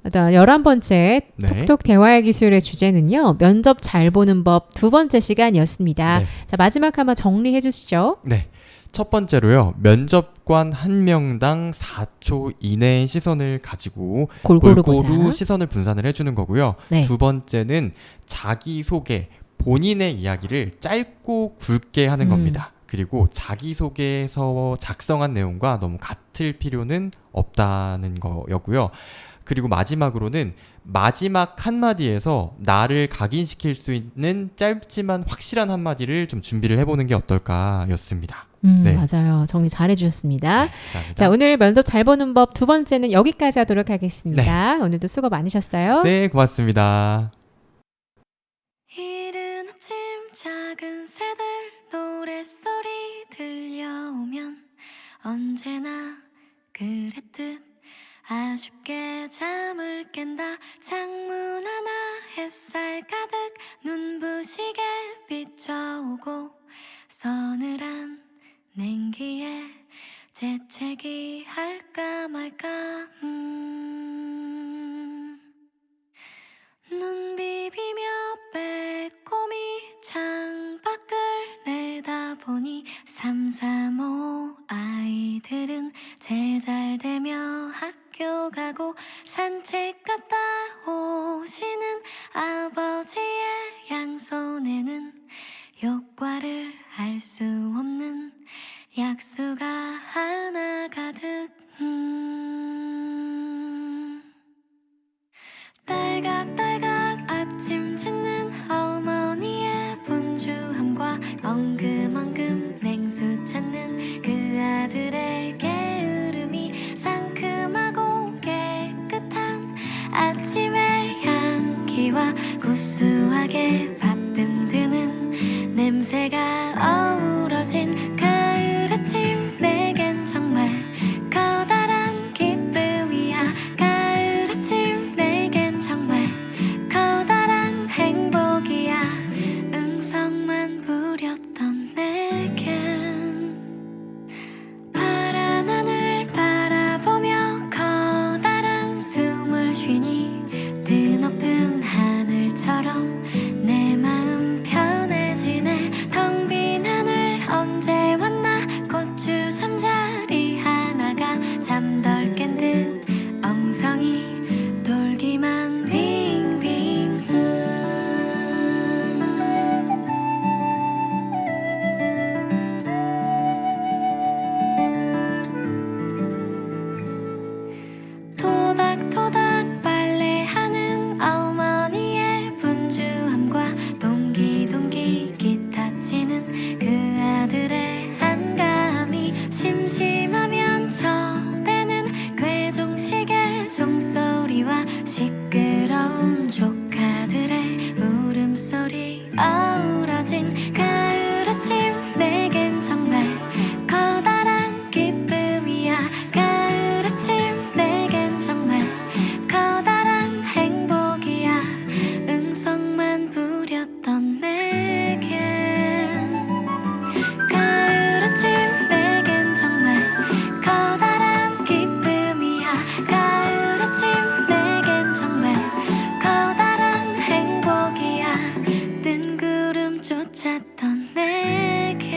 11번째 네. 톡톡 대화의 기술의 주제는요. 면접 잘 보는 법 두 번째 시간이었습니다. 네. 자, 마지막 한번 정리해 주시죠. 네. 첫 번째로요. 면접관 한 명당 4초 이내의 시선을 가지고 골고루 보자. 시선을 분산을 해주는 거고요. 네. 두 번째는 자기소개, 본인의 이야기를 짧고 굵게 하는 겁니다. 그리고 자기소개서 작성한 내용과 너무 같을 필요는 없다는 거였고요. 그리고 마지막으로는 마지막 한마디에서 나를 각인시킬 수 있는 짧지만 확실한 한마디를 좀 준비를 해보는 게 어떨까였습니다. 네. 맞아요. 정리 잘 해주셨습니다. 네, 감사합니다. 자, 오늘 면접 잘 보는 법 두 번째는 여기까지 하도록 하겠습니다. 오늘도 수고 많으셨어요. 네, 고맙습니다. 이른 아침 작은 새들 노랫소리 들려오면 언제나 그랬듯 아쉽게 잠을 깬다. 창문 하나 햇살 가득 눈부시게 비춰오고 서늘한 냉기에 재채기 할까 말까 눈 비비며 빼꼼히 창밖을 내다보니 335 아이들은 제잘되며 학교 가고 산책 갔다 오시는 아버지의 양손에는 효과를 알 수 없는 약수가 하나 가득 딸각딸각 아침 짓는 어머니의 분주함과 엉금엉금 냉수 찾는 그 아들의 게으름이 상큼하고 깨끗한 아침의 향기와 구수하게 밥듬 드는 냄새가 어우러진 가을 아침 내겐 정말 커다란 기쁨이야. 가을 아침 내겐 정말 커다란 행복이야. 응성만 부렸던 내겐 파란 하늘 바라보며 커다란 숨을 쉬니 드높은 하늘처럼 내 마음 편해지네. 텅 빈 하늘 언제 왔나. 고추 잠자리 하나가 잠덜 깬 듯 엉성이 돌기만 빙빙 토닥토닥 빨래하는 어머니의 분주함과 동기동기 기타 치는 그 아들의 한가함이 심심하면 저대는 괴종식의 종소리와 시끄러운 조카들의 울음소리 어우러진 가을 아침 내겐 정말 커다란 기쁨이야. 가을 아침 내겐 정말 커다란 행복이야. 응성만 부렸던 내겐 가을 아침 내겐 정말 커다란 기쁨이야. 가을 아침 내겐 정말 커다란 행복이야. 뜬구름 쫓았던 내겐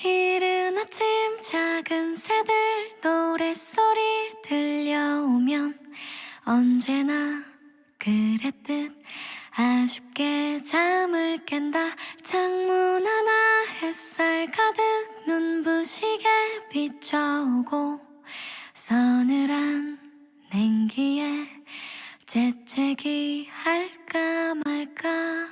이른 아침 작은 새들 노랫소리 들려오면 언제나 그랬듯 아쉽게 잠을 깬다. 창문 하나 햇살 가득 눈부시게 비춰오고 서늘한 냉기에 재채기 할까 말까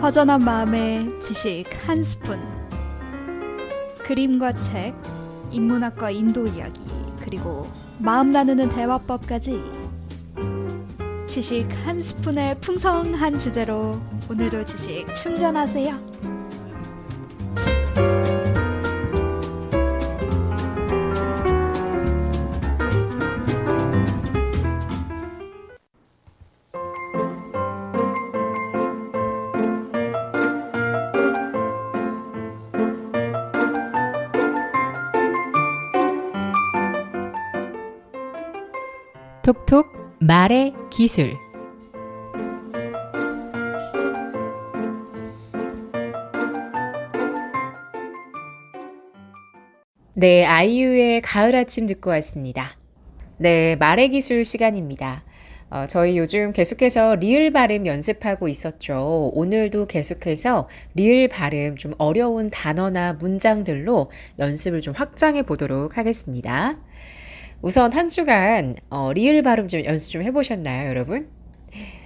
허전한 마음에 지식 한 스푼. 그림과 책, 인문학과 인도 이야기, 그리고 마음 나누는 대화법까지 지식 한 스푼의 풍성한 주제로 오늘도 지식 충전하세요. 톡톡 말의 기술. 네, 아이유의 가을 아침 듣고 왔습니다. 네, 말의 기술 시간입니다. 저희 요즘 계속해서 리을 발음 연습하고 있었죠. 오늘도 계속해서 리을 발음 좀 어려운 단어나 문장들로 연습을 좀 확장해 보도록 하겠습니다. 우선 한 주간 리을 발음 좀 연습 좀 해보셨나요, 여러분?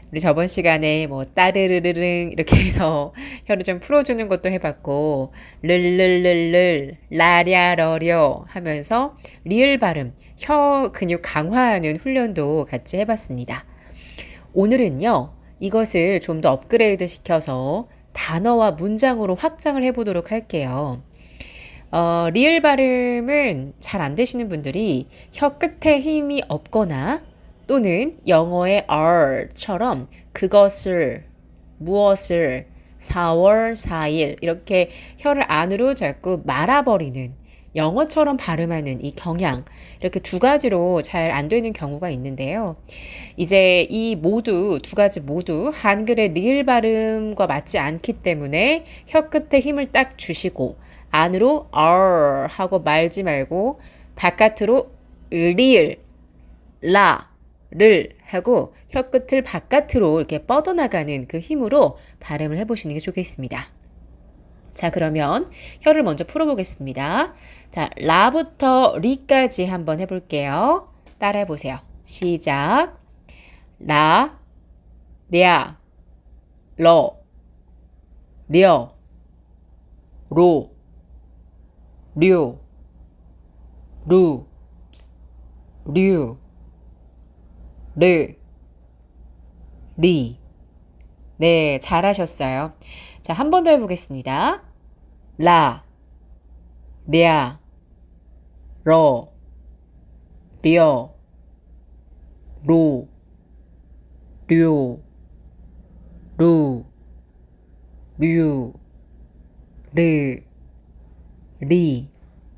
우리 저번 시간에 뭐 따르르르릉 이렇게 해서 혀를 좀 풀어주는 것도 해봤고 르르르르 라랴러려 하면서 리을 발음 혀 근육 강화하는 훈련도 같이 해봤습니다. 오늘은요 이것을 좀 더 업그레이드 시켜서 단어와 문장으로 확장을 해보도록 할게요. 리을 발음은 잘 안 되시는 분들이 혀 끝에 힘이 없거나 또는 영어의 R처럼 그것을, 무엇을, 4월, 4일 이렇게 혀를 안으로 자꾸 말아버리는 영어처럼 발음하는 이 경향 이렇게 두 가지로 잘 안 되는 경우가 있는데요. 이제 이 모두 두 가지 모두 한글의 리을 발음과 맞지 않기 때문에 혀 끝에 힘을 딱 주시고 안으로 R 하고 말지 말고 바깥으로 리을, 라 를 하고 혀끝을 바깥으로 이렇게 뻗어나가는 그 힘으로 발음을 해보시는 게 좋겠습니다. 자, 그러면 혀를 먼저 풀어보겠습니다. 자, 라부터 리까지 한번 해볼게요. 따라해보세요. 시작. 라, 랴, 러, 려, 로, 류, 루, 류, 르, 리. 네, 잘하셨어요. 자, 한 번 더 해보겠습니다. 라, 랴, 러, 려, 로, 류, 루, 류, 르, 리.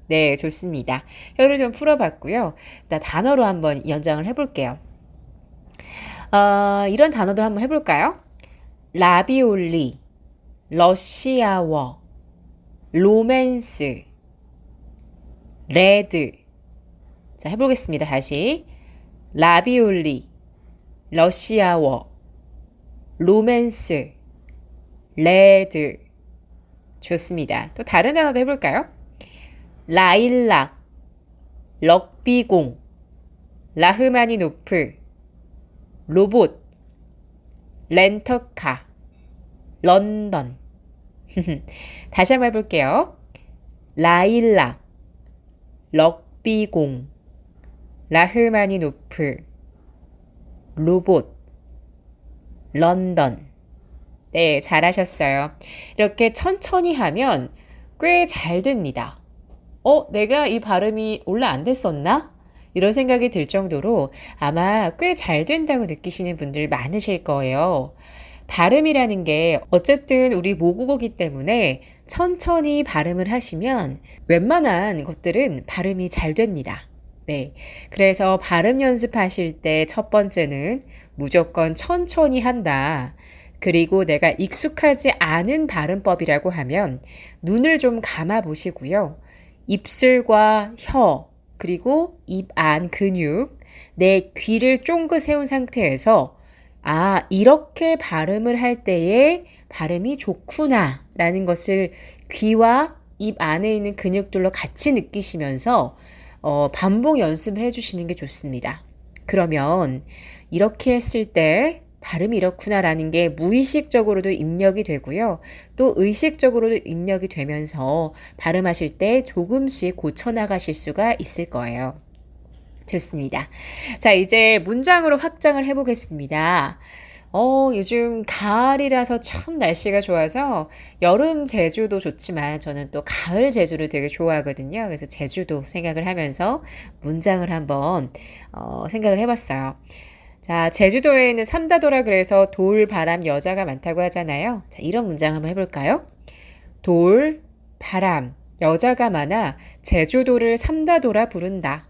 네, 좋습니다. 혀를 좀 풀어봤고요. 단어로 한번 연장을 해볼게요. 이런 단어들 한번 해볼까요? 라비올리, 러시아워, 로맨스, 레드. 자, 해보겠습니다. 다시. 라비올리, 러시아워, 로맨스, 레드. 좋습니다. 또 다른 단어도 해볼까요? 라일락, 럭비공, 라흐마니노프, 로봇, 렌터카, 런던. 다시 한번 해볼게요. 라일락, 럭비공, 라흐마니노프, 로봇, 런던. 네, 잘하셨어요. 이렇게 천천히 하면 꽤 잘 됩니다. 내가 이 발음이 원래 안 됐었나? 이런 생각이 들 정도로 아마 꽤 잘 된다고 느끼시는 분들 많으실 거예요. 발음이라는 게 어쨌든 우리 모국어기 때문에 천천히 발음을 하시면 웬만한 것들은 발음이 잘 됩니다. 네. 그래서 발음 연습하실 때 첫 번째는 무조건 천천히 한다. 그리고 내가 익숙하지 않은 발음법이라고 하면 눈을 좀 감아 보시고요. 입술과 혀, 그리고 입 안 근육, 내 귀를 쫑긋 세운 상태에서 이렇게 발음을 할 때의 발음이 좋구나 라는 것을 귀와 입 안에 있는 근육들로 같이 느끼시면서 반복 연습을 해주시는 게 좋습니다. 그러면 이렇게 했을 때 발음이 이렇구나라는 게 무의식적으로도 입력이 되고요. 또 의식적으로도 입력이 되면서 발음하실 때 조금씩 고쳐나가실 수가 있을 거예요. 좋습니다. 자, 이제 문장으로 확장을 해보겠습니다. 요즘 가을이라서 참 날씨가 좋아서 여름 제주도 좋지만 저는 또 가을 제주를 되게 좋아하거든요. 그래서 제주도 생각을 하면서 문장을 한번 생각을 해봤어요. 자, 제주도에는 삼다도라 그래서 돌, 바람, 여자가 많다고 하잖아요. 자, 이런 문장 한번 해볼까요? 돌, 바람, 여자가 많아 제주도를 삼다도라 부른다.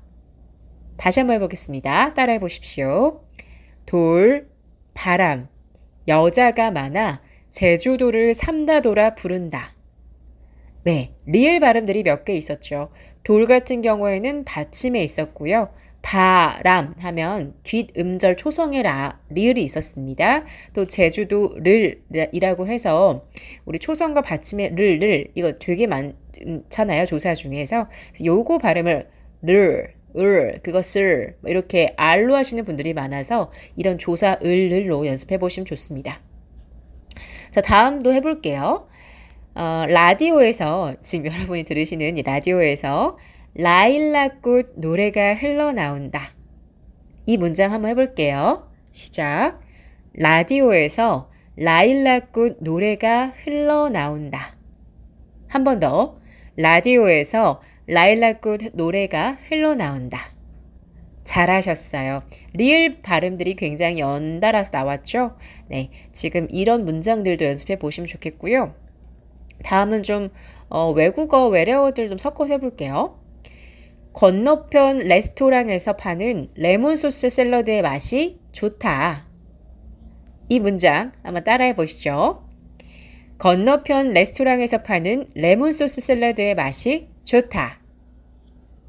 다시 한번 해보겠습니다. 따라해 보십시오. 돌, 바람, 여자가 많아 제주도를 삼다도라 부른다. 네, 리을 발음들이 몇 개 있었죠. 돌 같은 경우에는 받침에 있었고요. 바람 하면 뒷음절 초성의 리을이 있었습니다. 또 제주도 를이라고 해서 우리 초성과 받침의 를 이거 되게 많잖아요. 조사 중에서. 요거 발음을 그것을 이렇게 R로 하시는 분들이 많아서 이런 조사 을로 연습해 보시면 좋습니다. 자, 다음도 해볼게요. 라디오에서 지금 여러분이 들으시는 이 라디오에서 라일락꽃 노래가 흘러나온다. 이 문장 한번 해볼게요. 시작. 라디오에서 라일락꽃 노래가 흘러나온다. 한 번 더. 라디오에서 라일락꽃 노래가 흘러나온다. 잘하셨어요. 리을 발음들이 굉장히 연달아서 나왔죠? 네, 지금 이런 문장들도 연습해 보시면 좋겠고요. 다음은 좀 외국어, 외래어들 좀 섞어서 해볼게요. 건너편 레스토랑에서 파는 레몬소스 샐러드의 맛이 좋다. 이 문장 한번 따라해 보시죠. 건너편 레스토랑에서 파는 레몬소스 샐러드의 맛이 좋다.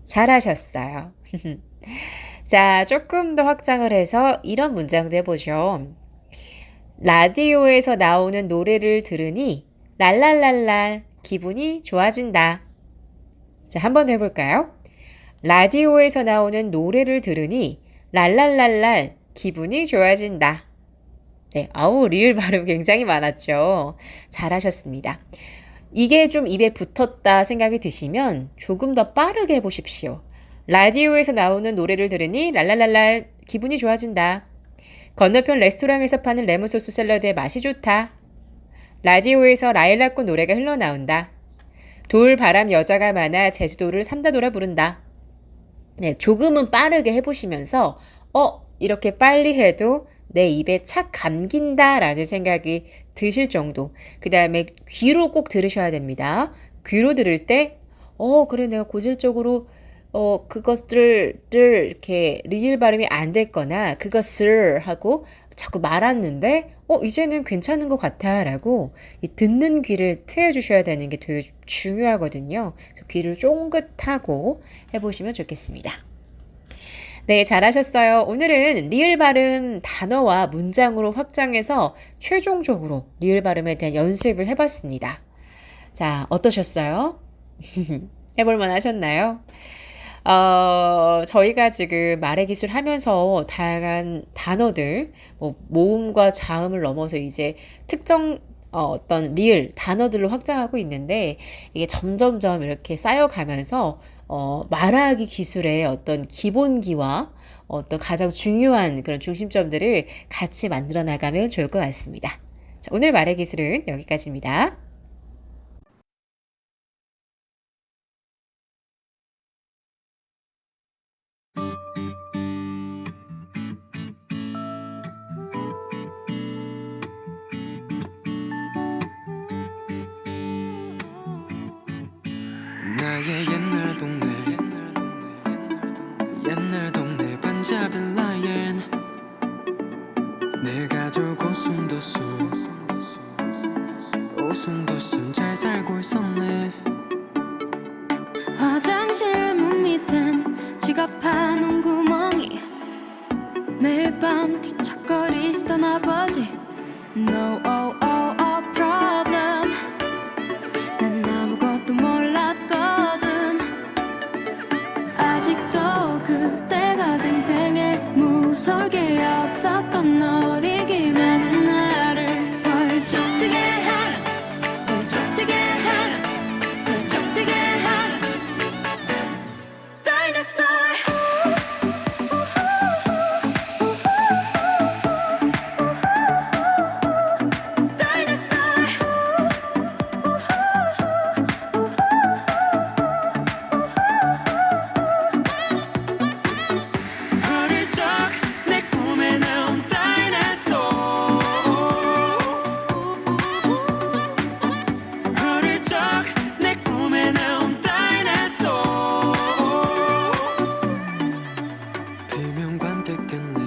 잘하셨어요. 자, 조금 더 확장을 해서 이런 문장도 해보죠. 라디오에서 나오는 노래를 들으니 랄랄랄랄 기분이 좋아진다. 자, 한 번 해볼까요? 라디오에서 나오는 노래를 들으니 랄랄랄랄 기분이 좋아진다. 네, 리을 발음 굉장히 많았죠. 잘하셨습니다. 이게 좀 입에 붙었다 생각이 드시면 조금 더 빠르게 해보십시오. 라디오에서 나오는 노래를 들으니 랄랄랄랄 기분이 좋아진다. 건너편 레스토랑에서 파는 레몬소스 샐러드의 맛이 좋다. 라디오에서 라일락꽃 노래가 흘러나온다. 돌, 바람, 여자가 많아 제주도를 삼다돌아 부른다. 네, 조금은 빠르게 해보시면서 이렇게 빨리 해도 내 입에 착 감긴다라는 생각이 드실 정도. 그 다음에 귀로 꼭 들으셔야 됩니다. 귀로 들을 때 그래 내가 고질적으로 그것들 이렇게 리을 발음이 안 됐거나 그것을 하고 자꾸 말았는데 이제는 괜찮은 것 같아 라고 이 듣는 귀를 트여주셔야 되는 게 되게 중요하거든요. 그래서 귀를 쫑긋하고 해보시면 좋겠습니다. 네, 잘하셨어요. 오늘은 리을 발음 단어와 문장으로 확장해서 최종적으로 리을 발음에 대한 연습을 해봤습니다. 자, 어떠셨어요? 해볼만 하셨나요? 저희가 지금 말의 기술 하면서 다양한 단어들, 모음과 자음을 넘어서 이제 특정 어떤 리을 단어들로 확장하고 있는데 이게 점점점 이렇게 쌓여가면서 말하기 기술의 어떤 기본기와 어떤 가장 중요한 그런 중심점들을 같이 만들어 나가면 좋을 것 같습니다. 자, 오늘 말의 기술은 여기까지입니다. 나의 옛날 동네 옛날 동네 반자빌라엔 내 가족 오순도순 잘 살고 있었네. 화장실 문 밑엔 지갑하는 구멍이 매일 밤 뒤척거리시던 아버지 No problem. 난 아무것도 몰랐거든. 아직도 그때가 생생해. 무서울 게 없었던 어리기만 한 나를 벌쩍 뜨게 하는 벌쩍 뜨게 하는 벌쩍 뜨게 하는 Dinosaur. 어릴 적 내 꿈에 나온 다이너소어. 어릴 적 내 꿈에 나온 다이너소어. 비명과 함께 깼네.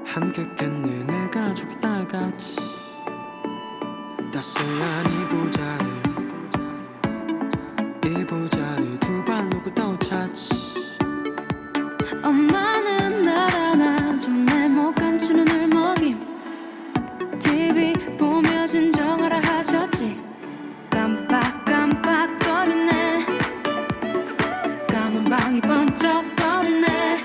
함께 깼네. 내 가족이 다 같이 따스한 이부자리 이부자리 두 발로 또 차치 엄마는 날 안아줘 내 목 감추는 울먹임 TV 보며 진정하라 하셨지 깜빡깜빡거리네 까만 방이 번쩍거리네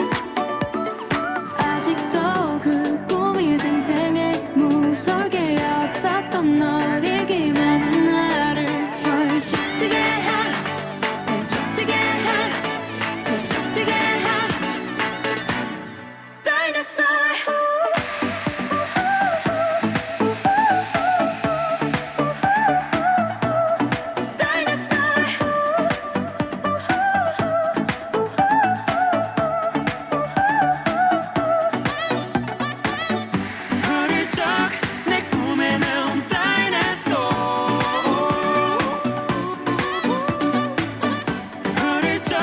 아직도 그 꿈이 생생해 무설계 없었던 어리기만 한 나를 펄쩍 뛰게 한 펄쩍 뛰게 한 펄쩍 뛰게 한 Dinosaur Dinosaur 어릴 적 내 꿈에 나온 다이너소어 어릴 적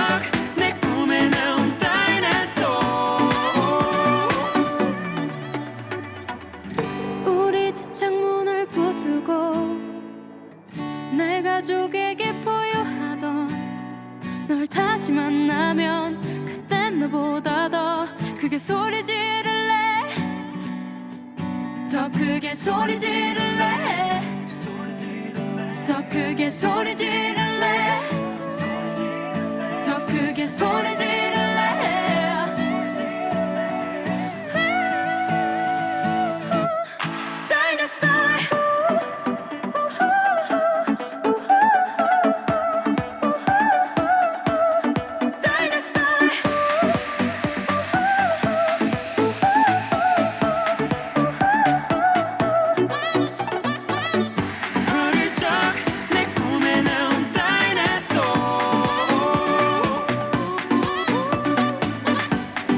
내 꿈에 나온 다이너소어 우리 집 창문을 부수고 내 가족에게 보여하던 널 다시 만나면 그땐 너보다 더 크게 소리 지를래 더 크게 소리 지를래 더 크게 소리 지를래 더 크게 소리 지를래 Dinosaur Dinosaur 어릴 적 내 꿈에 나온 다이너소어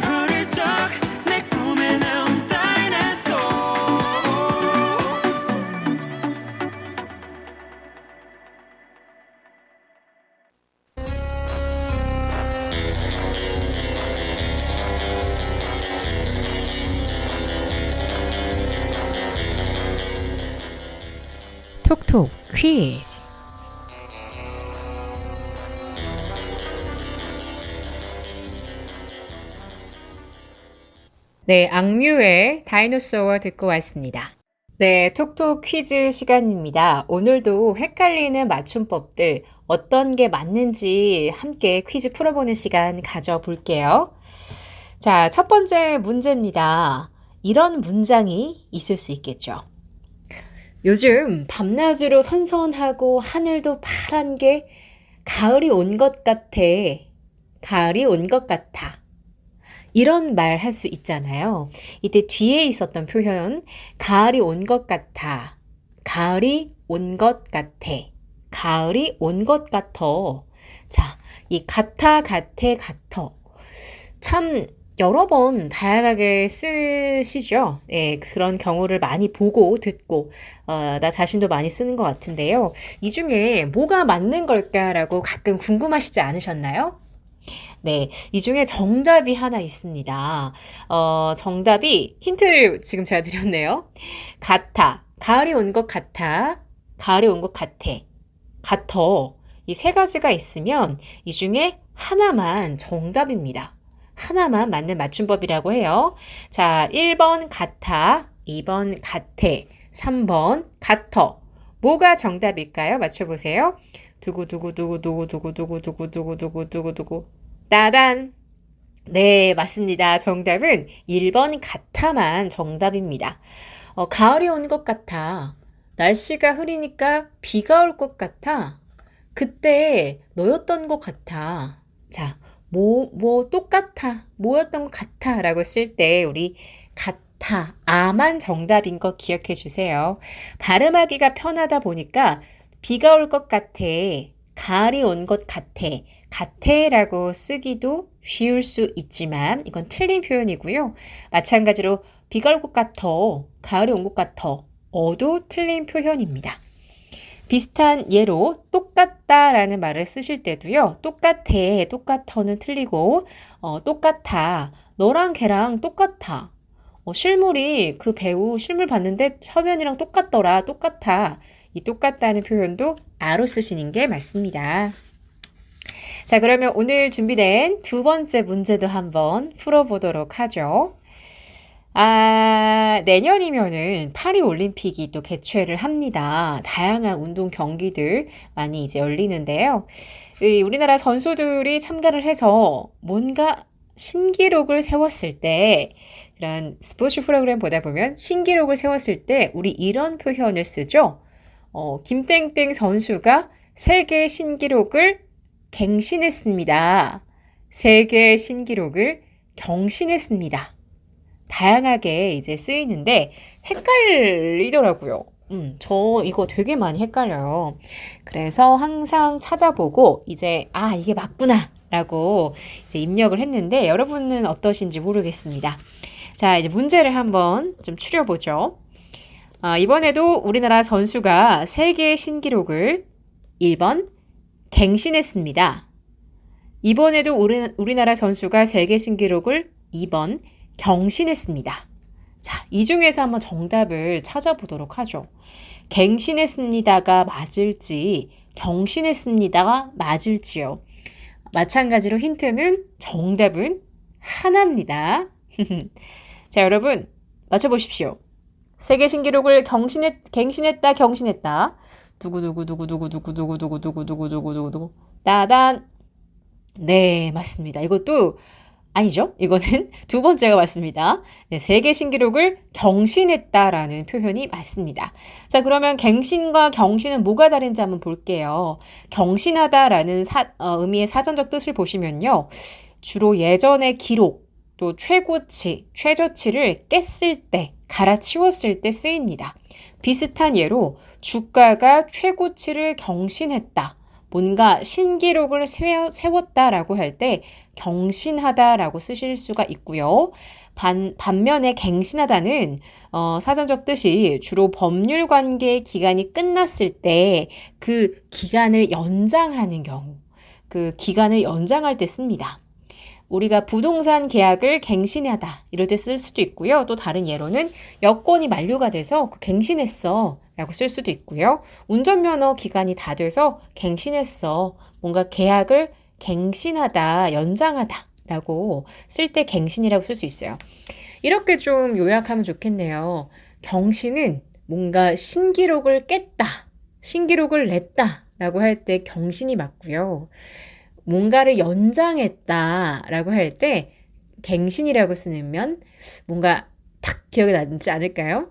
어릴 적 내 꿈에 나온 다이너소어 톡톡 퀴즈. 네, 악뮤의 다이노소어 듣고 왔습니다. 네, 톡톡 퀴즈 시간입니다. 오늘도 헷갈리는 맞춤법들 어떤 게 맞는지 함께 퀴즈 풀어보는 시간 가져볼게요. 자, 첫 번째 문제입니다. 이런 문장이 있을 수 있겠죠. 요즘 밤낮으로 선선하고 하늘도 파란 게 가을이 온 것 같아. 가을이 온 것 같아. 이런 말 할 수 있잖아요. 이때 뒤에 있었던 표현, 가을이 온 것 같아. 가을이 온 것 같아. 가을이 온 것 같아. 자, 이 같아, 같아. 참 여러 번 다양하게 쓰시죠. 예, 그런 경우를 많이 보고 듣고 나 자신도 많이 쓰는 것 같은데요. 이 중에 뭐가 맞는 걸까라고 가끔 궁금하시지 않으셨나요? 네, 이 중에 정답이 하나 있습니다. 정답이 힌트를 지금 제가 드렸네요. 같아, 가을이 온 것 같아, 가을이 온 것 같아, 같아. 이 세 가지가 있으면 이 중에 하나만 정답입니다. 하나만 맞는 맞춤법이라고 해요. 자, 1번 같아, 2번 같아, 3번 같아. 뭐가 정답일까요? 맞춰보세요. 두구두구두구두구두구두구두구두구두구두구 따단. 네, 맞습니다. 정답은 1번 같아만 정답입니다. 가을이 온 것 같아. 날씨가 흐리니까 비가 올 것 같아. 그때 너였던 것 같아. 자, 똑같아. 뭐였던 것 같아. 라고 쓸 때 우리 같아, 아만 정답인 거 기억해 주세요. 발음하기가 편하다 보니까 비가 올 것 같아. 가을이 온 것 같아. 같애라고 쓰기도 쉬울 수 있지만 이건 틀린 표현이고요. 마찬가지로 비가 올 것 같아, 가을이 온 것 같아, 어도 틀린 표현입니다. 비슷한 예로 똑같다라는 말을 쓰실 때도요. 똑같아, 똑같아는 틀리고 똑같아, 너랑 걔랑 똑같아. 실물이 그 배우 실물 봤는데 화면이랑 똑같더라, 똑같아. 이 똑같다는 표현도 아로 쓰시는 게 맞습니다. 자, 그러면 오늘 준비된 두 번째 문제도 한번 풀어보도록 하죠. 내년이면은 파리 올림픽이 또 개최를 합니다. 다양한 운동 경기들 많이 이제 열리는데요. 우리나라 선수들이 참가를 해서 뭔가 신기록을 세웠을 때, 그런 스포츠 프로그램 보다 보면 신기록을 세웠을 때 우리 이런 표현을 쓰죠. 김땡땡 선수가 세계 신기록을 갱신했습니다. 세계 신기록을 경신했습니다. 다양하게 이제 쓰이는데 헷갈리더라고요. 저 이거 되게 많이 헷갈려요. 그래서 항상 찾아보고 이제 이게 맞구나 라고 이제 입력을 했는데 여러분은 어떠신지 모르겠습니다. 자, 이제 문제를 한번 좀 추려보죠. 이번에도 우리나라 선수가 세계 신기록을 1번 갱신했습니다. 이번에도 우리나라 선수가 세계 신기록을 2번 경신했습니다. 자, 이 중에서 한번 정답을 찾아보도록 하죠. 갱신했습니다가 맞을지 경신했습니다가 맞을지요. 마찬가지로 힌트는 정답은 하나입니다. 자, 여러분 맞춰보십시오. 세계 신기록을 갱신했다. 누구 따단. 네, 맞습니다. 이것도 아니죠? 이거는 두 번째가 맞습니다. 네, 세계 신기록을 경신했다라는 표현이 맞습니다. 자, 그러면 갱신과 경신은 뭐가 다른지 한번 볼게요. 경신하다라는 의미의 사전적 뜻을 보시면요. 주로 예전의 기록, 또 최고치, 최저치를 깼을 때, 갈아치웠을 때 쓰입니다. 비슷한 예로 주가가 최고치를 경신했다. 뭔가 신기록을 세웠다라고 할 때 경신하다라고 쓰실 수가 있고요. 반면에 갱신하다는 사전적 뜻이 주로 법률 관계 기간이 끝났을 때 그 기간을 연장하는 경우, 그 기간을 연장할 때 씁니다. 우리가 부동산 계약을 갱신하다 이럴 때 쓸 수도 있고요. 또 다른 예로는 여권이 만료가 돼서 갱신했어 라고 쓸 수도 있고요. 운전면허 기간이 다 돼서 갱신했어. 뭔가 계약을 갱신하다, 연장하다 라고 쓸 때 갱신이라고 쓸 수 있어요. 이렇게 좀 요약하면 좋겠네요. 경신은 뭔가 신기록을 깼다, 신기록을 냈다 라고 할 때 경신이 맞고요. 뭔가를 연장했다라고 할 때 갱신이라고 쓰면 뭔가 탁 기억에 남지 않을까요?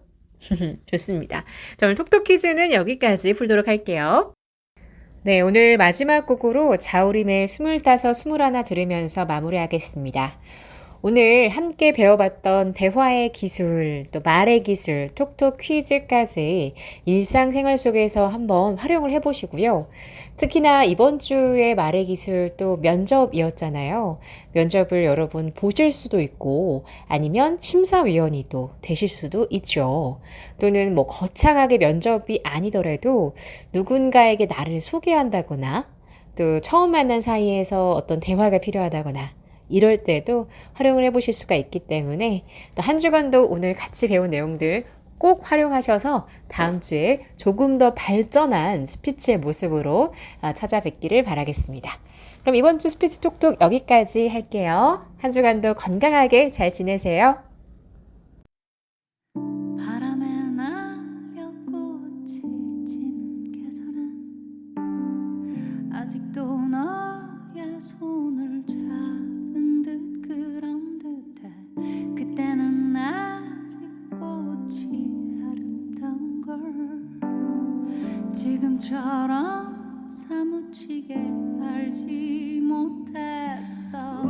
좋습니다. 자, 오늘 톡톡 퀴즈는 여기까지 풀도록 할게요. 네, 오늘 마지막 곡으로 자우림의 25, 21 들으면서 마무리하겠습니다. 오늘 함께 배워봤던 대화의 기술, 또 말의 기술, 톡톡 퀴즈까지 일상생활 속에서 한번 활용을 해보시고요. 특히나 이번 주의 말의 기술 또 면접이었잖아요. 면접을 여러분 보실 수도 있고 아니면 심사위원이 또 되실 수도 있죠. 또는 뭐 거창하게 면접이 아니더라도 누군가에게 나를 소개한다거나 또 처음 만난 사이에서 어떤 대화가 필요하다거나 이럴 때도 활용을 해보실 수가 있기 때문에 또 한 주간도 오늘 같이 배운 내용들 꼭 활용하셔서 다음 주에 조금 더 발전한 스피치의 모습으로 찾아뵙기를 바라겠습니다. 그럼 이번 주 스피치 톡톡 여기까지 할게요. 한 주간도 건강하게 잘 지내세요. 바람에 날려 꽃이 지는 계절엔 아직도 너의 손을 잡은 듯 그런 듯해. 그때는 아직 꽃이 아름다운 걸 지금처럼 사무치게 알지 못했어.